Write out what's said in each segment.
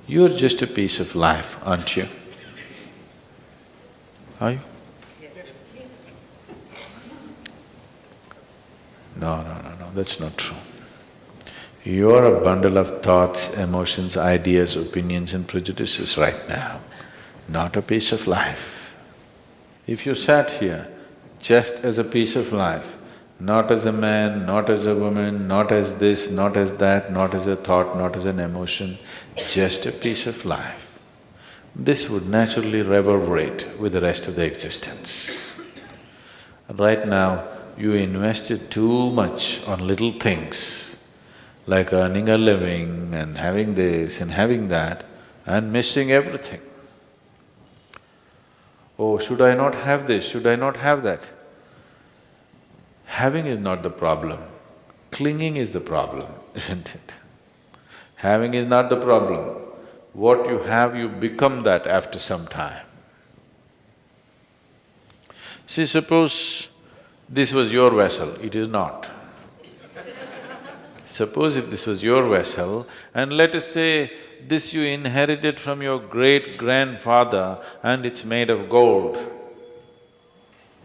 You're just a piece of life, aren't you? Are you? No, that's not true. You're a bundle of thoughts, emotions, ideas, opinions and prejudices right now, not a piece of life. If you sat here just as a piece of life, not as a man, not as a woman, not as this, not as that, not as a thought, not as an emotion, just a piece of life, this would naturally reverberate with the rest of the existence. Right now, you invested too much on little things, like earning a living and having this and having that, and missing everything. Oh, should I not have this, should I not have that? Having is not the problem, clinging is the problem, isn't it? Having is not the problem. What you have, you become that after some time. See, suppose this was your vessel, it is not. Suppose if this was your vessel, and let us say this you inherited from your great-grandfather and it's made of gold.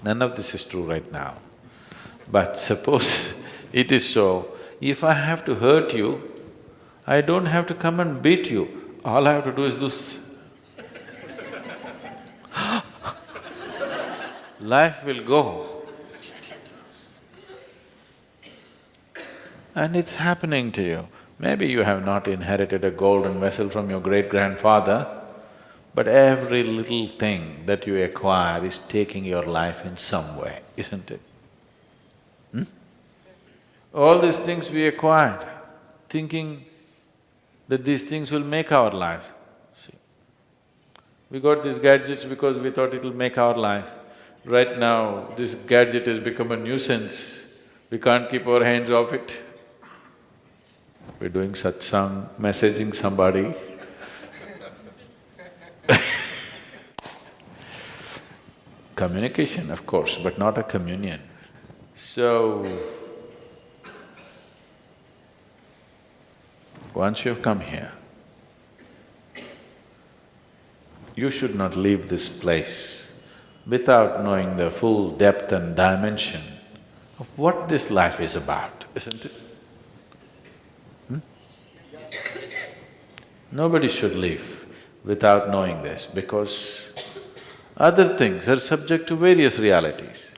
None of this is true right now. But suppose it is so, if I have to hurt you, I don't have to come and beat you, all I have to do is this. Life will go. And it's happening to you. Maybe you have not inherited a golden vessel from your great-grandfather, but every little thing that you acquire is taking your life in some way, isn't it? All these things we acquired, thinking that these things will make our life. See, we got these gadgets because we thought it'll make our life. Right now, this gadget has become a nuisance, we can't keep our hands off it. We're doing satsang, messaging somebody. Communication, of course, but not a communion. So, once you've come here, you should not leave this place without knowing the full depth and dimension of what this life is about, isn't it? Nobody should leave without knowing this, because other things are subject to various realities.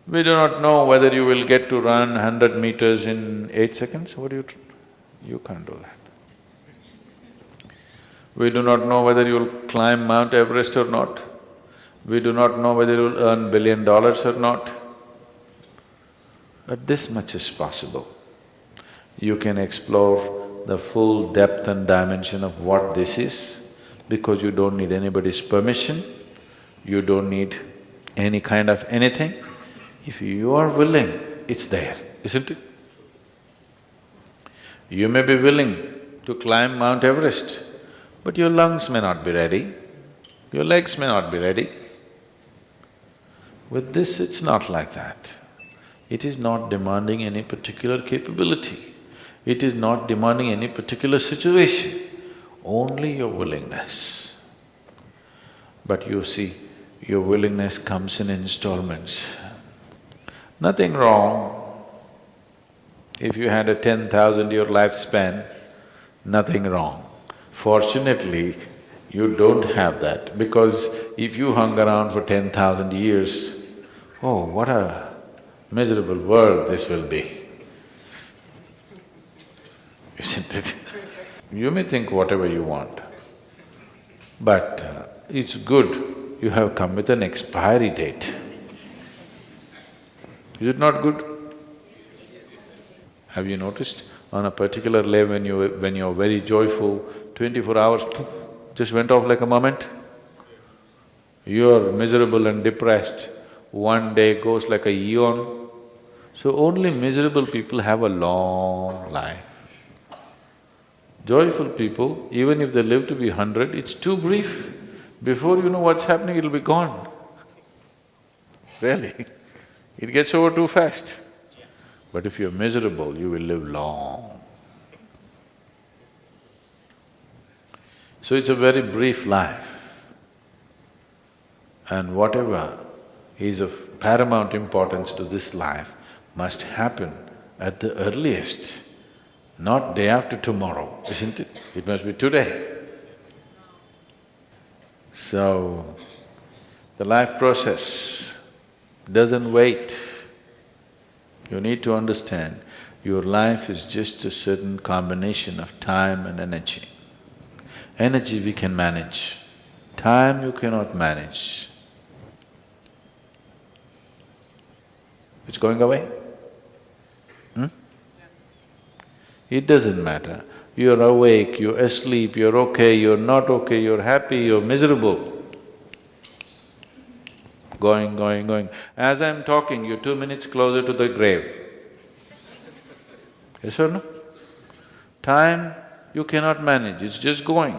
We do not know whether you will get to run 100 meters in 8 seconds, what do you… you can't do that. We do not know whether you'll climb Mount Everest or not. We do not know whether you'll earn $1 billion or not. But this much is possible. You can explore the full depth and dimension of what this is, because you don't need anybody's permission, you don't need any kind of anything. If you are willing, it's there, isn't it? You may be willing to climb Mount Everest, but your lungs may not be ready, your legs may not be ready. With this, it's not like that. It is not demanding any particular capability. It is not demanding any particular situation, only your willingness. But you see, your willingness comes in installments. Nothing wrong if you had a 10,000-year lifespan, nothing wrong. Fortunately, you don't have that, because if you hung around for 10,000 years, oh, what a miserable world this will be. Isn't it? You may think whatever you want, but it's good you have come with an expiry date. Is it not good? Have you noticed, on a particular day when you're very joyful, 24 hours, poof, just went off like a moment? You're miserable and depressed, one day goes like a eon. So only miserable people have a long life. Joyful people, even if they live to be 100, it's too brief. Before you know what's happening, it'll be gone. Really, it gets over too fast. But if you're miserable, you will live long. So it's a very brief life. And whatever is of paramount importance to this life must happen at the earliest, not day after tomorrow, isn't it? It must be today. So, the life process doesn't wait. You need to understand, your life is just a certain combination of time and energy. Energy we can manage, time you cannot manage. It's going away? It doesn't matter. You're awake, you're asleep, you're okay, you're not okay, you're happy, you're miserable. Going, going, going. As I'm talking, you're 2 minutes closer to the grave. Yes or no? Time you cannot manage, it's just going.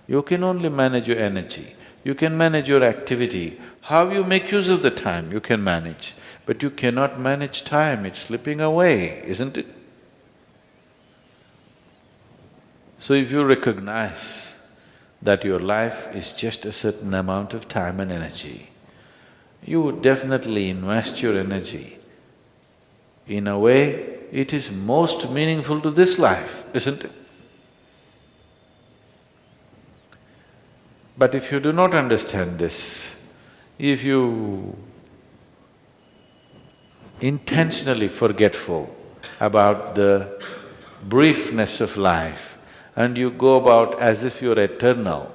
You can only manage your energy, you can manage your activity. How you make use of the time, you can manage. But you cannot manage time, it's slipping away, isn't it? So if you recognize that your life is just a certain amount of time and energy, you would definitely invest your energy in a way it is most meaningful to this life, isn't it? But if you do not understand this, if you intentionally forgetful about the briefness of life, and you go about as if you're eternal.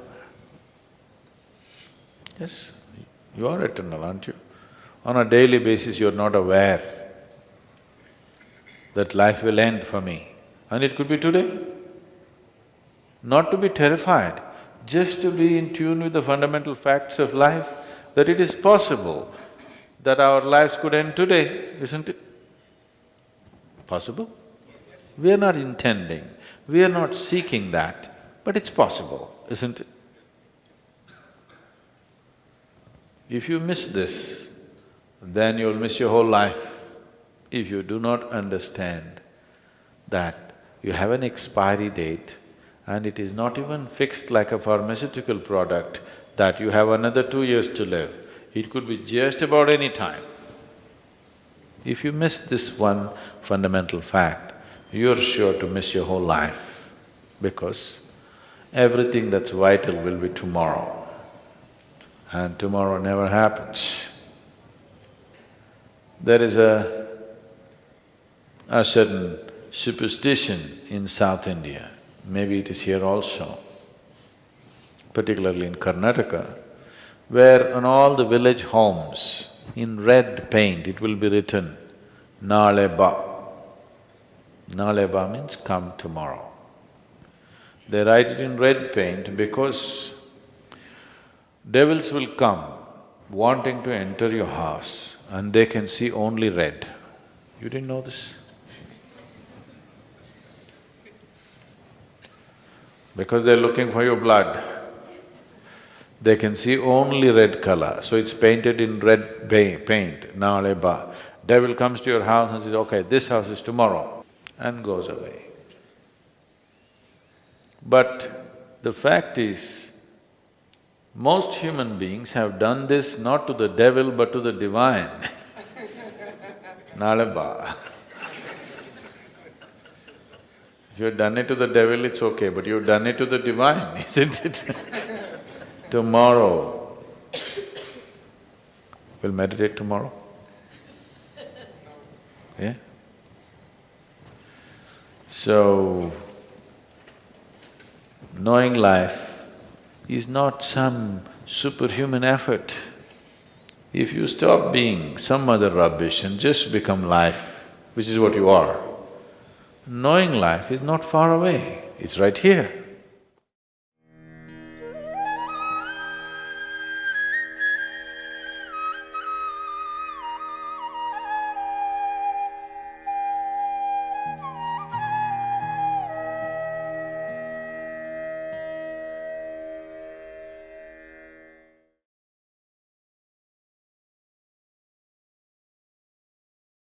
Yes, you are eternal, aren't you? On a daily basis you're not aware that life will end for me, and it could be today. Not to be terrified, just to be in tune with the fundamental facts of life, that it is possible that our lives could end today, isn't it? Possible? We are not intending, we are not seeking that, but it's possible, isn't it? If you miss this, then you'll miss your whole life. If you do not understand that you have an expiry date and it is not even fixed like a pharmaceutical product that you have another 2 years to live, it could be just about any time. If you miss this one fundamental fact, you're sure to miss your whole life, because everything that's vital will be tomorrow, and tomorrow never happens. There is a certain superstition in South India, maybe it is here also, particularly in Karnataka, where on all the village homes, in red paint, it will be written, Nale ba. Nale ba means come tomorrow. They write it in red paint because devils will come wanting to enter your house and they can see only red. You didn't know this? Because they're looking for your blood. They can see only red color, so it's painted in red paint, Nale ba. Devil comes to your house and says, okay, this house is tomorrow, and goes away. But the fact is, most human beings have done this not to the devil but to the divine. Nale ba. If you've done it to the devil, it's okay, but you've done it to the divine, isn't it? Tomorrow. We'll meditate tomorrow? Yeah? So, knowing life is not some superhuman effort. If you stop being some other rubbish and just become life, which is what you are, knowing life is not far away, it's right here.